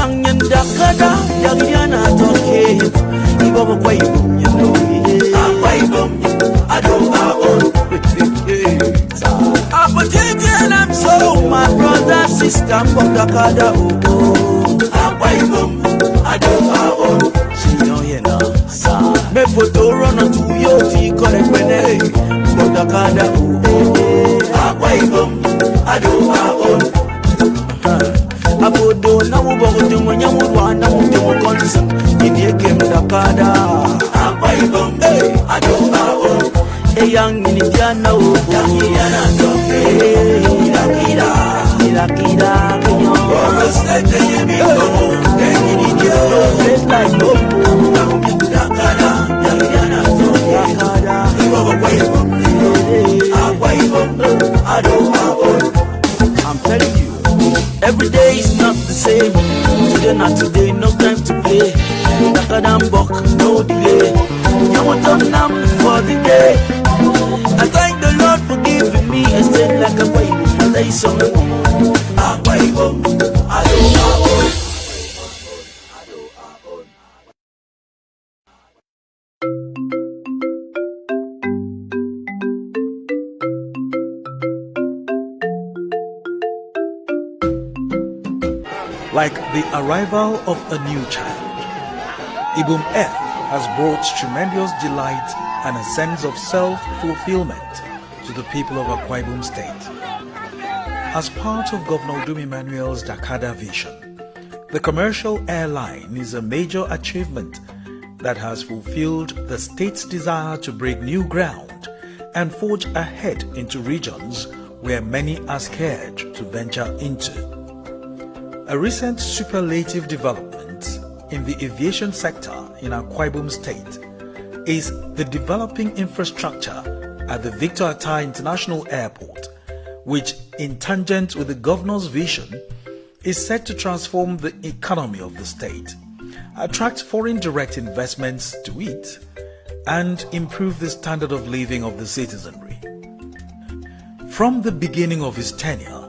young and Dakada, young Yana talking. Ibom Akwa Ibom, you know it. Akwa Ibom, I don't own. Opportunity and I'm so my brother, sister, from Dakada, oh. Akwa Ibom, I don't own. She don't hear now, sir. Me photo run on to your tea, correct when from Dakada, oh. Akwa Ibom, I don't own. Abodo na ubogo mwanya mwana mutemo konsa Idieke mdakada Akwa Ibom, adoba o Eyang Indiana o Yakidana toke Ilakida, Ilakida kinyo Orosete yemi komo Kengididio Place like Bobo Mdakada, Yakidana toke Akwa Ibom, Akwa Ibom, adoba o I'm telling you every day is not the same. Today not today, no time to play. Nakadam bok, no delay. Yawatam for the day. I thank the Lord for giving me a state like a baby. And I saw Akwa Ibom, Like the arrival of a new child, Udom Air has brought tremendous delight and a sense of self-fulfillment to the people of Akwa Ibom State. As part of Governor Udom Emmanuel's Dakada vision, the commercial airline is a major achievement that has fulfilled the state's desire to break new ground and forge ahead into regions where many are scared to venture into. A recent superlative development in the aviation sector in Akwa Ibom State is the developing infrastructure at the Victor Atta International Airport, which, in tangent with the governor's vision, is set to transform the economy of the state, attract foreign direct investments to it, and improve the standard of living of the citizenry. From the beginning of his tenure,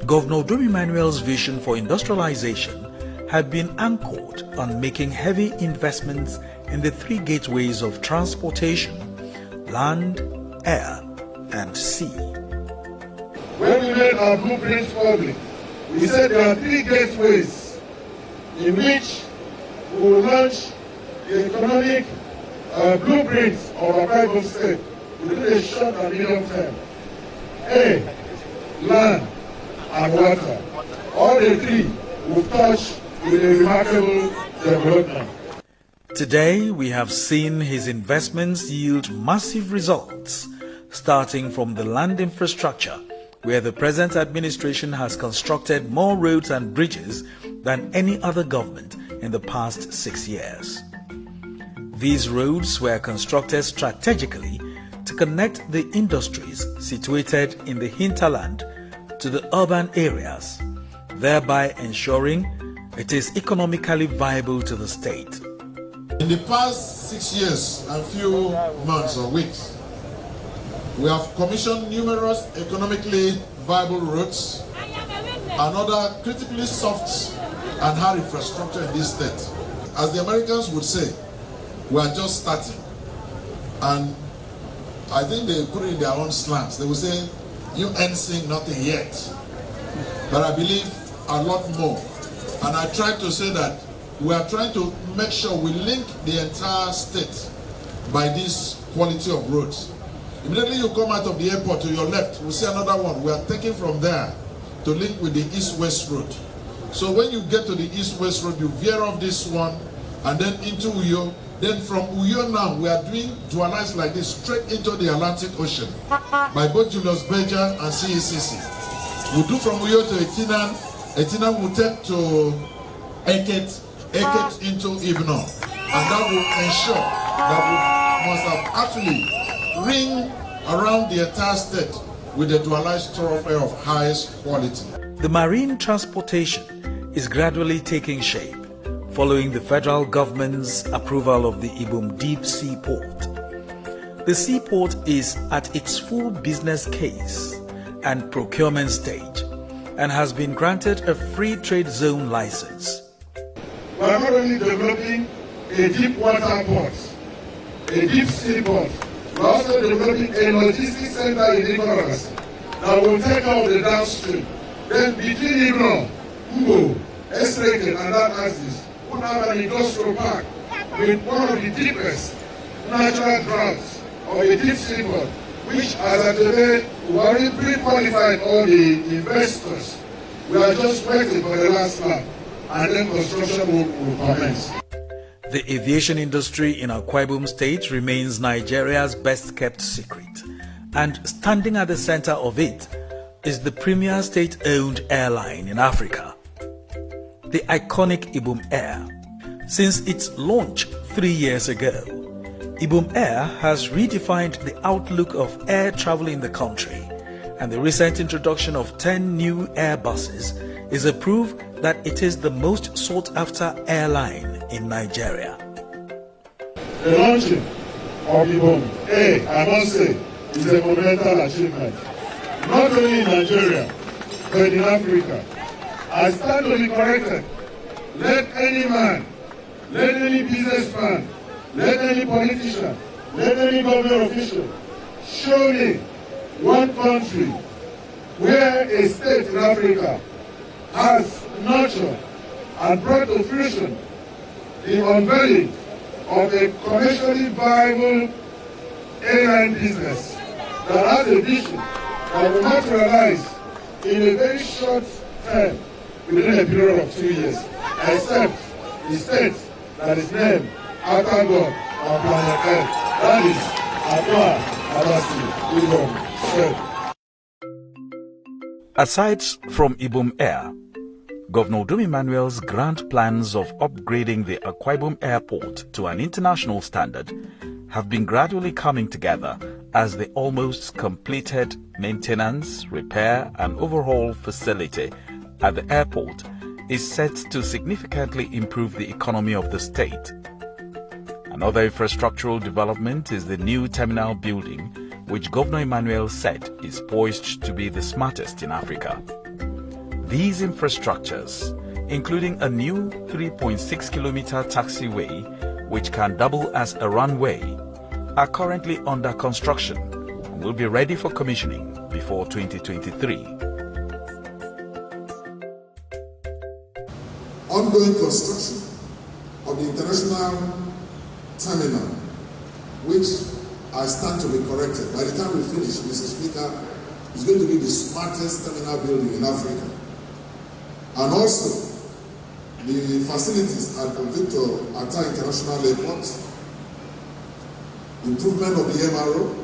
Governor Udom Emmanuel's vision for industrialization had been anchored on making heavy investments in the three gateways of transportation: land, air, and sea. When we made our blueprints public, we said there are three gateways in which we will launch the economic blueprints of Akwa Ibom State within a short and medium term. A, land and water. All the three will touch with a remarkable development. Today, we have seen his investments yield massive results, starting from the land infrastructure, where the present administration has constructed more roads and bridges than any other government in the past 6 years. These roads were constructed strategically to connect the industries situated in the hinterland to the urban areas, thereby ensuring it is economically viable to the state. In the past 6 years and few months or weeks, we have commissioned numerous economically viable roads and other critically soft and hard infrastructure in this state. As the Americans would say, we are just starting. And I think they put it in their own slants. They will say, you ain't seen nothing yet. But I believe a lot more. And I try to say that we are trying to make sure we link the entire state by this quality of roads. Immediately you come out of the airport to your left, we'll see another one. We are taking from there to link with the east-west road. So when you get to the east-west road, you veer off this one and then into Uyo. Then from Uyo now, we are doing dualized like this straight into the Atlantic Ocean by both Julius Berger and CECC. We'll do from Uyo to Etinan. Etinan will take to Eket into Ibno. And that will ensure that we must have actually ring around the entire state with a dualized thoroughfare of highest quality. The marine transportation is gradually taking shape following the federal government's approval of the Ibom Deep Sea Port. The seaport is at its full business case and procurement stage and has been granted a free trade zone license. we are not only developing a deep water port, a deep sea port, we are also developing a logistics center in Ignorance that will take out the downstream. Then between Ibom, Ugo, Esreke, and that axis, we have an industrial park with one of the deepest natural droughts of a deep sea port, which as of today, we already pre-qualified all the investors. We are just waiting for the last lap, and then construction will commence. The aviation industry in Akwa Ibom State remains Nigeria's best-kept secret, and standing at the center of it is the premier state-owned airline in Africa, the iconic Udom Air. Since its launch 3 years ago, Udom Air has redefined the outlook of air travel in the country, and the recent introduction of 10 new air buses is a proof that it is the most sought-after airline in Nigeria. The launching of Udom Air, I must say, is a monumental achievement, not only in Nigeria, but in Africa. I stand to be corrected. Let any man, let any businessman, let any politician, let any government official show me one country where a state in Africa has nurtured and brought to fruition the unveiling of a commercially viable airline business that has a vision that will materialize in a very short time, within a period of 2 years, except the state that is named after God on planet Earth. That is Akwa Ibom. Aside from Udom Air, Governor Udom Emmanuel's grand plans of upgrading the Akwa Ibom Airport to an international standard have been gradually coming together as the almost completed maintenance, repair and overhaul facility at the airport is set to significantly improve the economy of the state. Another infrastructural development is the new terminal building, which Governor Emmanuel said is poised to be the smartest in Africa. These infrastructures, including a new 3.6-kilometer taxiway, which can double as a runway, are currently under construction and will be ready for commissioning before 2023. Ongoing construction of the international terminal, which I stand to be corrected. By the time we finish, Mr. Speaker, is going to be the smartest terminal building in Africa. And also, the facilities at Victor Atta International Airport, improvement of the MRO,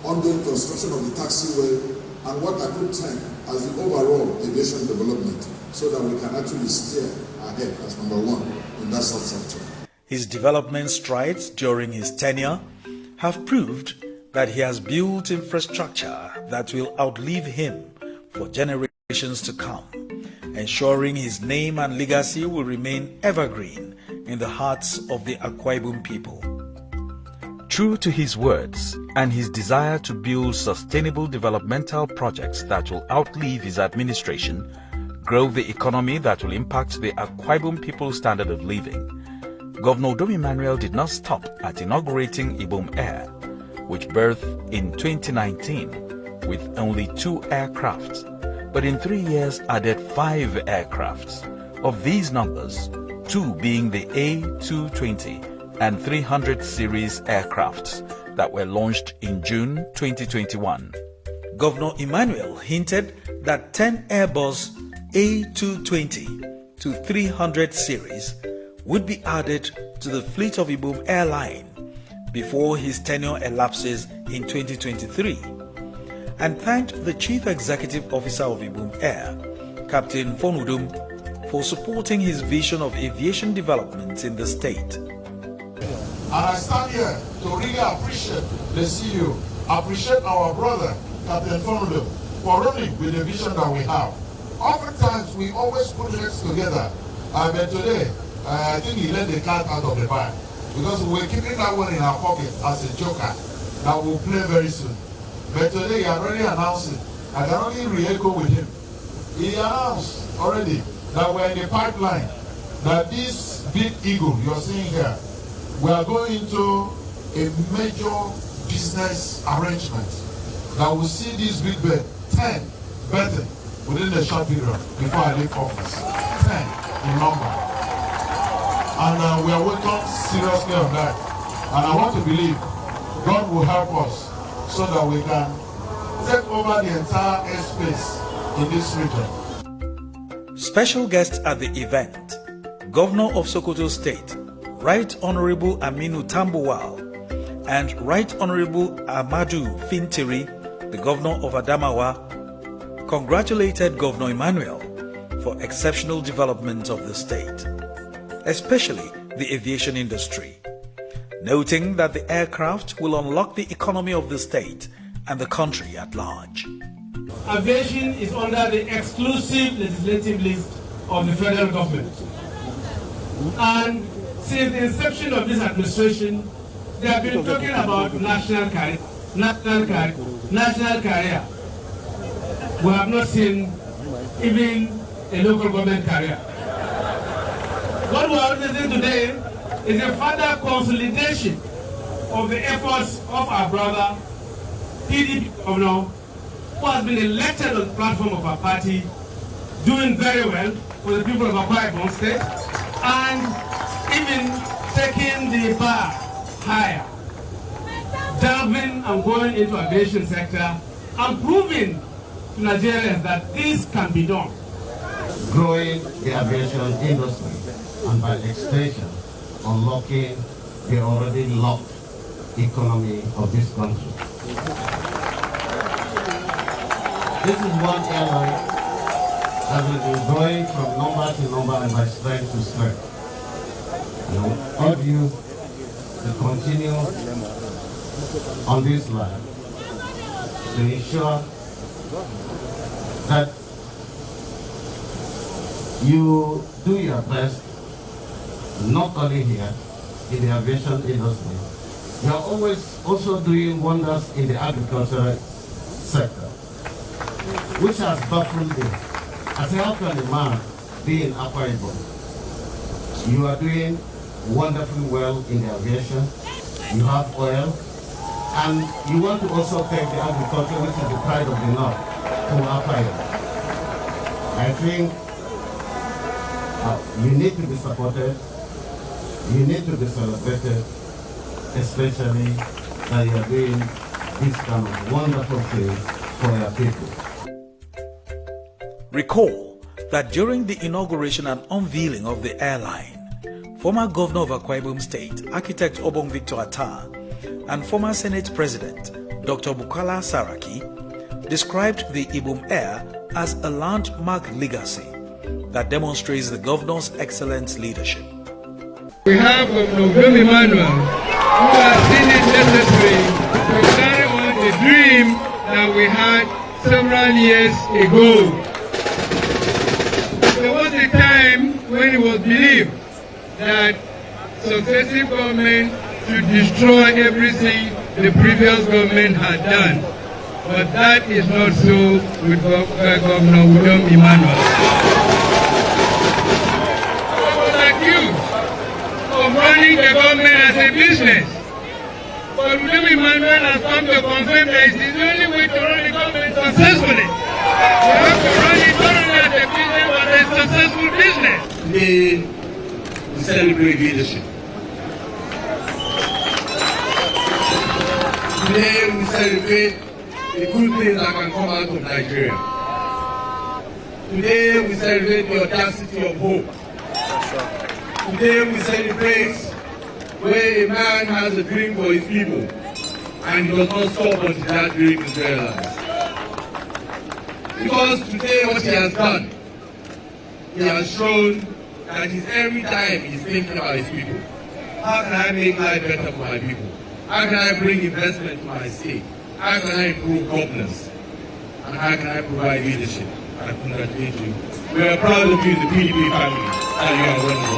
ongoing construction of the taxiway, and what I could term as the overall aviation development, so that we can actually steer ahead as number one in that subsector. His development strides during his tenure have proved that he has built infrastructure that will outlive him for generations to come, ensuring his name and legacy will remain evergreen in the hearts of the Akwa Ibom people. True to his words and his desire to build sustainable developmental projects that will outlive his administration, grow the economy that will impact the Akwa Ibom people's standard of living, Governor Udom Emmanuel did not stop at inaugurating Udom Air, which birthed in 2019 with only 2 aircrafts, but in 3 years added 5 aircrafts. Of these numbers, 2 being the A220 and 300 series aircrafts that were launched in June 2021. Governor Emmanuel hinted that 10 Airbus A220 to 300 series would be added to the fleet of Udom Airline before his tenure elapses in 2023, and thanked the Chief Executive Officer of Udom Air, Captain Udom, for supporting his vision of aviation development in the state. And I stand here to really appreciate the CEO, appreciate our brother, Captain Udom, for running with the vision that we have. Oftentimes, we always put heads together, but today, I think he let the cat out of the bag, because we were keeping that one in our pocket as a joker that will play very soon. But today, he already announced it. I can only re-echo with him. He announced already that we're in the pipeline that this big eagle you're seeing here, we are going into a major business arrangement that will see this big bird, 10 birthing within a short period before I leave office. 10 in number. And we are working seriously on that. And I want to believe God will help us so that we can take over the entire airspace in this region. Special guests at the event, Governor of Sokoto State, Right Honorable Aminu Tambuwal, and Right Honorable Amadu Fintiri, the Governor of Adamawa, congratulated Governor Emmanuel for exceptional development of the state, especially the aviation industry, noting that the aircraft will unlock the economy of the state and the country at large. Aviation is under the exclusive legislative list of the federal government. And since the inception of this administration, they have been talking about national career. We have not seen even a local government career. What we are witnessing today is a further consolidation of the efforts of our brother, PDP governor, who has been elected on the platform of our party, doing very well for the people of Akwa Ibom State, and even taking the bar higher, delving and going into aviation sector and proving to Nigerians that this can be done. Growing the aviation industry and by extension unlocking the already locked economy of this country. This is one airline that will be growing from number to number and by strength to strength. And I urge you to continue on this line to ensure that you do your best, not only here in the aviation industry, you are always also doing wonders in the agricultural sector, which has baffled me. I say, how can a man be in Akwa Ibom? You are doing wonderfully well in the aviation, you have oil, and you want to also take the agriculture, which is the pride of the North, to Akwa Ibom. I think you need to be supported, you need to be celebrated, especially that you are doing this kind of wonderful thing for your people. Recall that during the inauguration and unveiling of the airline, former Governor of Akwa Ibom State, Architect Obong Victor Attah, and former Senate President, Dr. Bukola Saraki, described the Ibom Air as a landmark legacy that demonstrates the governor's excellent leadership. We have Udom Emmanuel, who has seen it necessary to carry on the dream that we had several years ago. There was a time when it was believed that successive government should destroy everything the previous government had done. But that is not so with Governor Udom Emmanuel. He was accused of running the government as a business. But Udom Emmanuel has come to confirm that it is the only way to run the government successfully. You have to run it not only as a business, but as a successful business. Today, we celebrate leadership. Today, we celebrate the good things that can come out of Nigeria. Today, we celebrate the audacity of hope. Today, we celebrate where a man has a dream for his people and he does not stop until that dream is realized. Because today, what he has done, he has shown that every time he's thinking about his people. How can I make life better for my people? How can I bring investment to my state? How can I improve governance? And how can I provide leadership? I congratulate you. We are proud of you in the PDP family, and you are one of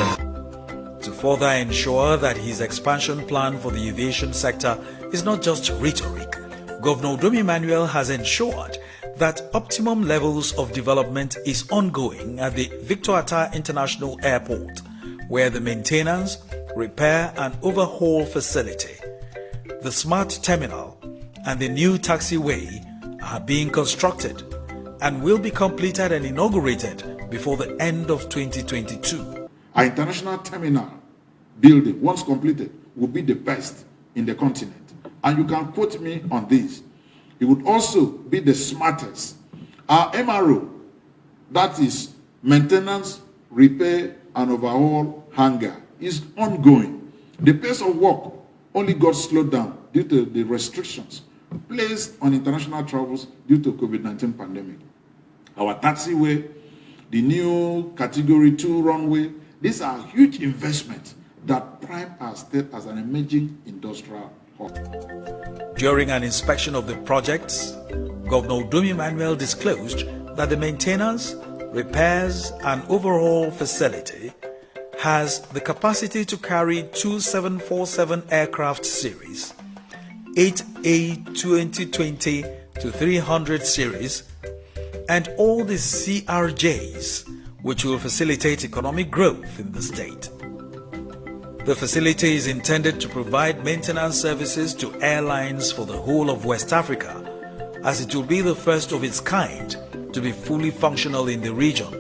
us. To further ensure that his expansion plan for the aviation sector is not just rhetoric, Governor Udom Emmanuel has ensured that optimum levels of development is ongoing at the Victor Attah International Airport where the maintenance, repair and overhaul facility, the smart terminal and the new taxiway are being constructed and will be completed and inaugurated before the end of 2022. Our international terminal building, once completed, will be the best in the continent. And you can quote me on this. It would also be the smartest. Our MRO, that is maintenance, repair, and overhaul hangar, is ongoing. The pace of work only got slowed down due to the restrictions placed on international travels due to COVID-19 pandemic. Our taxiway, the new Category 2 runway, these are huge investments that prime our state as an emerging industrial hub. During an inspection of the projects, Governor Udom Emmanuel disclosed that the maintenance, repairs and overhaul facility has the capacity to carry 2 747 aircraft series, 8 A2020-300 series, and all the CRJs, which will facilitate economic growth in the state. The facility is intended to provide maintenance services to airlines for the whole of West Africa, as it will be the first of its kind to be fully functional in the region.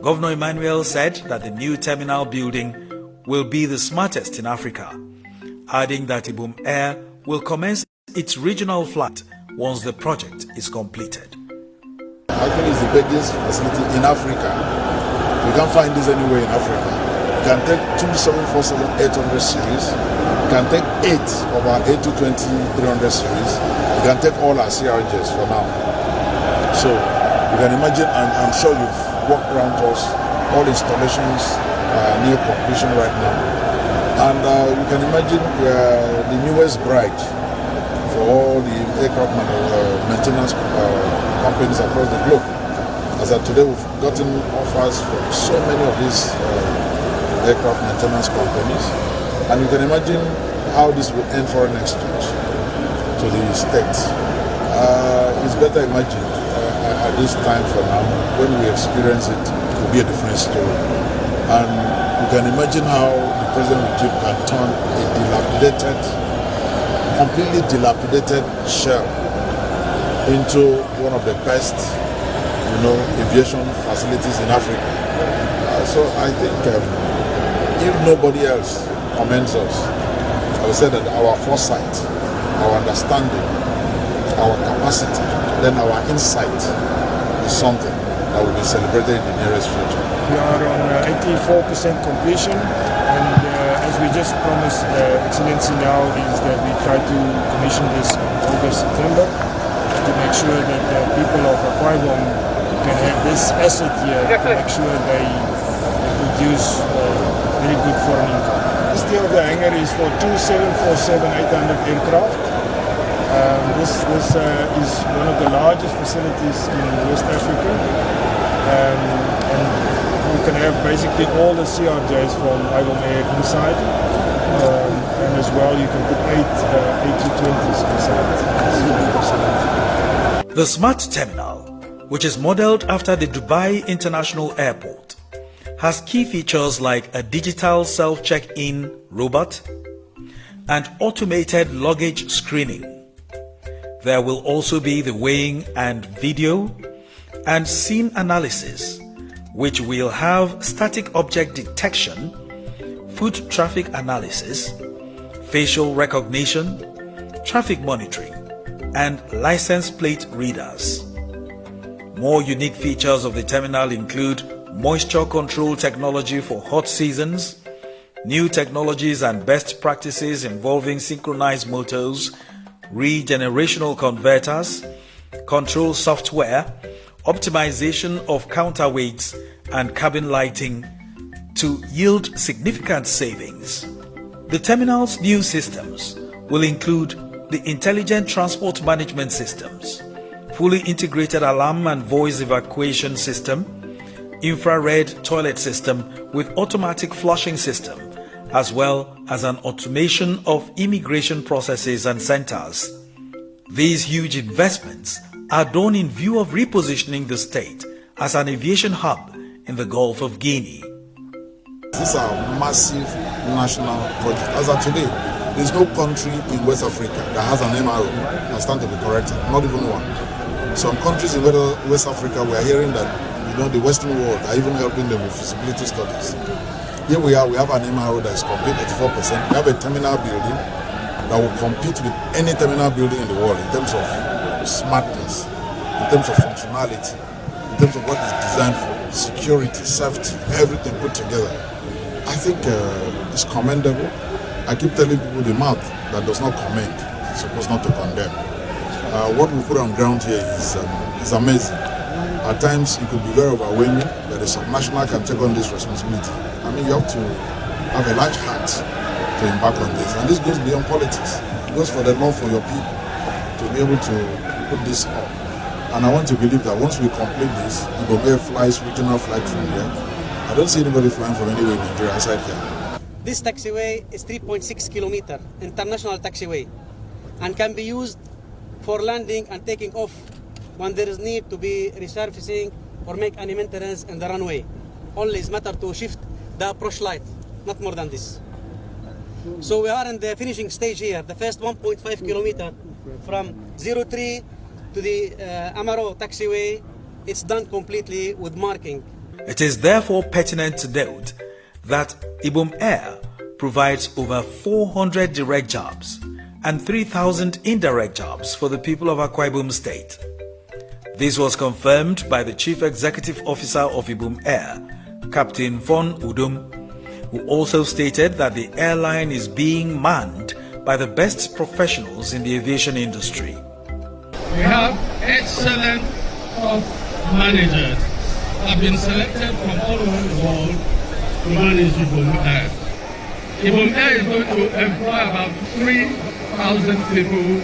Governor Emmanuel said that the new terminal building will be the smartest in Africa, adding that Udom Air will commence its regional flight once the project is completed. I think it's the biggest facility in Africa. You can't find this anywhere in Africa. You can take 2 747-800 series. You can take 8 of our A220-300 series. You can take all our CRJs for now. So you can imagine, I'm sure you've walked around us, all installations are near completion right now. And you can imagine the newest bride for all the aircraft maintenance companies across the globe. As of today, we've gotten offers from so many of these aircraft maintenance companies, and you can imagine how this will end foreign exchange to the state. It's better imagined at this time for now. When we experience it, it will be a different story. And you can imagine how the present regime can turn a completely dilapidated shell into one of the best, aviation facilities in Africa. So I think if nobody else commends us, I would say that our foresight, our understanding, our capacity, then our insight is something that will be celebrated in the nearest future. We are on 84% completion, and as we just promised Excellency now is that we try to commission this in August, September to make sure that the people of Akwa Ibom can have this asset here to make sure they produce very good foreign income. This deal of the hangar is for 2 747-800 aircraft. This is one of the largest facilities in West Africa, and you can have basically all the CRJs from Udom Air inside, and as well you can put 8 A220s inside. The smart terminal, which is modeled after the Dubai International Airport, has key features like a digital self-check-in robot and automated luggage screening. There will also be the weighing and video and scene analysis, which will have static object detection, foot traffic analysis, facial recognition, traffic monitoring, and license plate readers. More unique features of the terminal include moisture control technology for hot seasons, new technologies and best practices involving synchronized motors, regenerational converters, control software, optimization of counterweights and cabin lighting to yield significant savings. The terminal's new systems will include the intelligent transport management systems, fully integrated alarm and voice evacuation system, infrared toilet system with automatic flushing system, as well as an automation of immigration processes and centers. These huge investments are done in view of repositioning the state as an aviation hub in the Gulf of Guinea. These are massive national projects. As of today, there's no country in West Africa that has an MRO that stand to be corrected, not even one. Some countries in West Africa, we are hearing that the Western world are even helping them with feasibility studies. Here we are, we have an MRO that is complete 84%. We have a terminal building that will compete with any terminal building in the world in terms of smartness, in terms of functionality, in terms of what it's designed for, security, safety, everything put together. I think it's commendable. I keep telling people the mouth that does not commend is supposed not to condemn. What we put on ground here is amazing. At times it could be very overwhelming that a subnational can take on this responsibility. I mean, you have to have a large heart to embark on this. And this goes beyond politics. It goes for the love for your people to be able to put this up. And I want to believe that once we complete this, Udom Air flies regional flight from here. I don't see anybody flying from anywhere in Nigeria outside here. This taxiway is 3.6 kilometer international taxiway and can be used for landing and taking off when there is need to be resurfacing or make any maintenance in the runway. Only is matter to shift the approach light, not more than this. So we are in the finishing stage here. The first 1.5 kilometer from 03 to the Amaro taxiway, it's done completely with marking. It is therefore pertinent to note that Udom Air provides over 400 direct jobs and 3,000 indirect jobs for the people of Akwa Ibom State. This was confirmed by the Chief Executive Officer of Udom Air, Captain Von Udom, who also stated that the airline is being manned by the best professionals in the aviation industry. We have excellent top managers have been selected from all over the world to manage Udom Air. Udom Air is going to employ about 3,000 people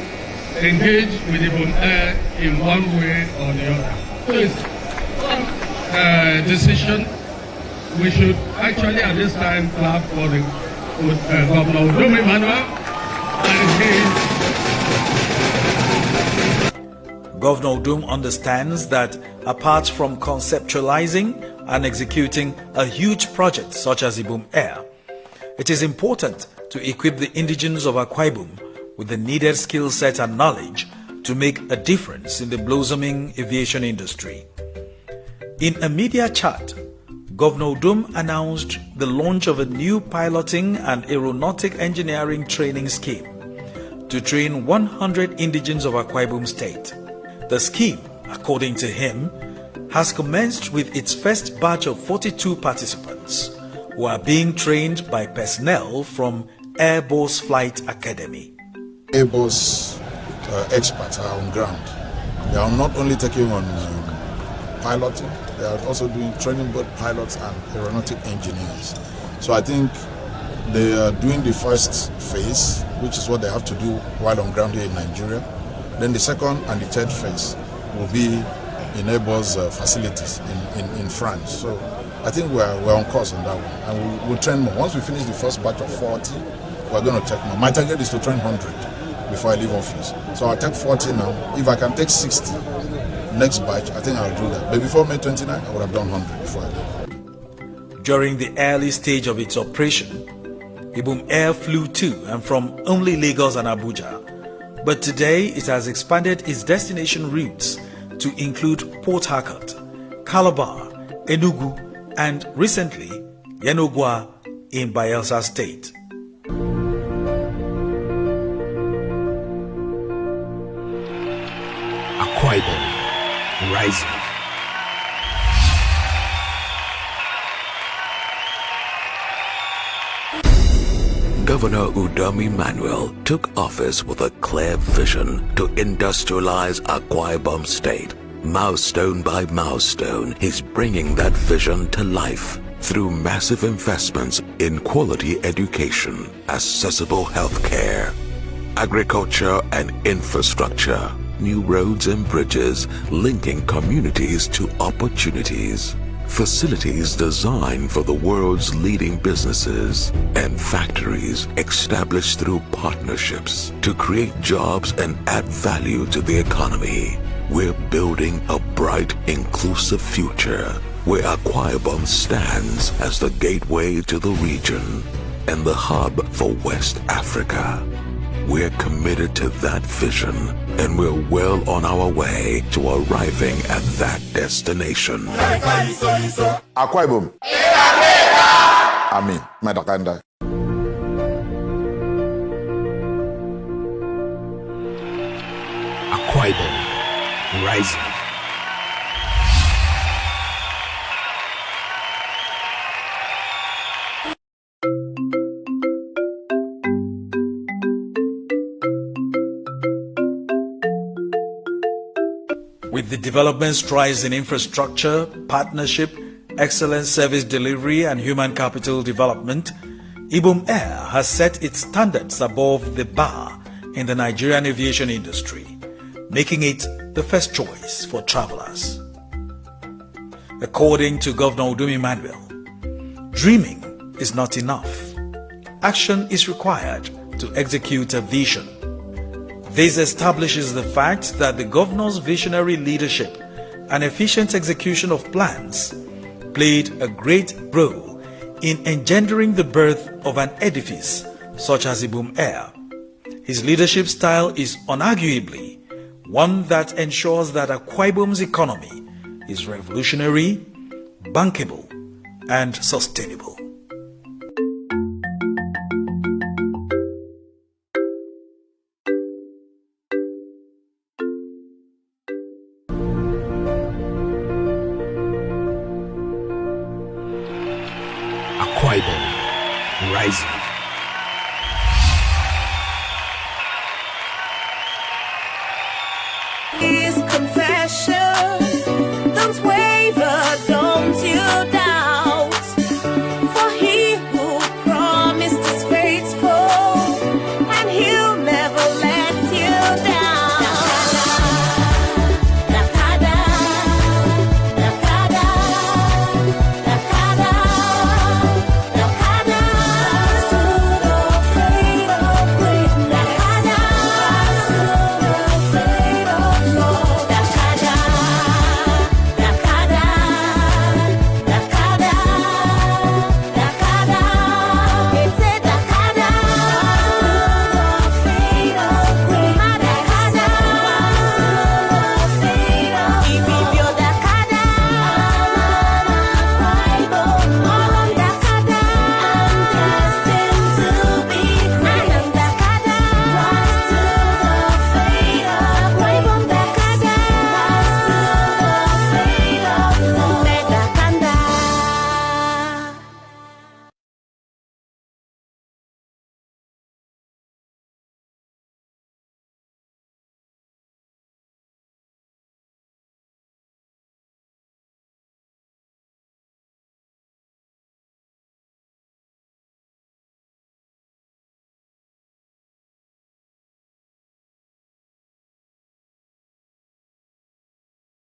engaged with Udom Air in one way or the other. So it's a decision. We should actually at this time clap for the Governor Udom Emmanuel and Governor Udom understands that apart from conceptualizing and executing a huge project such as Udom Air, it is important to equip the indigenes of Akwa Ibom with the needed skill set and knowledge to make a difference in the blossoming aviation industry. In a media chat, Governor Udom announced the launch of a new piloting and aeronautic engineering training scheme to train 100 indigenes of Akwa Ibom State. The scheme, according to him, has commenced with its first batch of 42 participants who are being trained by personnel from Airbus Flight Academy. Airbus experts are on ground. They are not only taking on piloting, they are also doing training both pilots and aeronautic engineers. So I think they are doing the first phase, which is what they have to do while on ground here in Nigeria. Then the second and the third phase will be in Airbus facilities in France. So I think we're on course on that one, and we'll train more. Once we finish the first batch of 40, we're going to take more. My target is to train 100 before I leave office. So I'll take 40 now. If I can take 60 next batch, I think I'll do that. But before May 29, I would have done 100 before I leave. During the early stage of its operation, Udom Air flew to and from only Lagos and Abuja. But today it has expanded its destination routes to include Port Harcourt, Calabar, Enugu, and recently Yenogwa in Bayelsa State. Akwa Ibom, rising. Governor Udom Emmanuel took office with a clear vision to industrialize Akwa Ibom State. Milestone by milestone, he's bringing that vision to life through massive investments in quality education, accessible healthcare, agriculture and infrastructure, new roads and bridges linking communities to opportunities, facilities designed for the world's leading businesses, and factories established through partnerships to create jobs and add value to the economy. We're building a bright, inclusive future where Akwa Ibom stands as the gateway to the region and the hub for West Africa. We're committed to that vision, and we're well on our way to arriving at that destination. Akwa Ibom. Amin. Madakanda. Akwa Ibom, rising. With the development strides in infrastructure, partnership, excellent service delivery and human capital development, Udom Air has set its standards above the bar in the Nigerian aviation industry, making it the first choice for travelers. According to Governor Udom Emmanuel, dreaming is not enough. Action is required to execute a vision. This establishes the fact that the governor's visionary leadership and efficient execution of plans played a great role in engendering the birth of an edifice such as Udom Air. His leadership style is unarguably one that ensures that Akwa Ibom's economy is revolutionary, bankable, and sustainable. Akwa Ibom, rising.